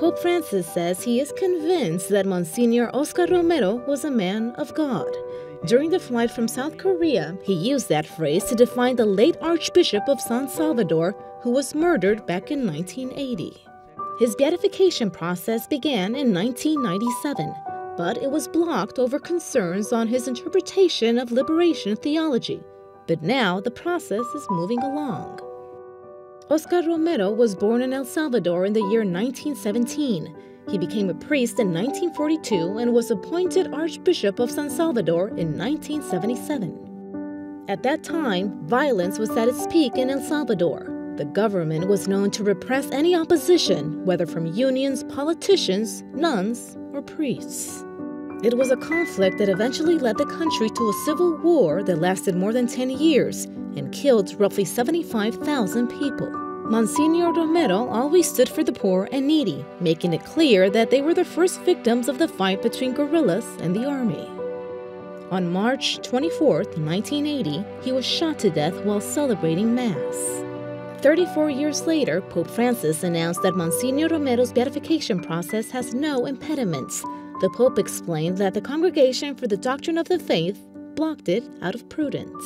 Pope Francis says he is convinced that Monsignor Oscar Romero was a man of God. During the flight from South Korea, he used that phrase to define the late Archbishop of San Salvador, who was murdered back in 1980. His beatification process began in 1997, but it was blocked over concerns on his interpretation of liberation theology. But now the process is moving along. Oscar Romero was born in El Salvador in the year 1917. He became a priest in 1942 and was appointed Archbishop of San Salvador in 1977. At that time, violence was at its peak in El Salvador. The government was known to repress any opposition, whether from unions, politicians, nuns, or priests. It was a conflict that eventually led the country to a civil war that lasted more than 10 years and killed roughly 75,000 people. Monsignor Romero always stood for the poor and needy, making it clear that they were the first victims of the fight between guerrillas and the army. On March 24, 1980, he was shot to death while celebrating Mass. 34 years later, Pope Francis announced that Monsignor Romero's beatification process has no impediments. The Pope explained that the Congregation for the Doctrine of the Faith blocked it out of prudence.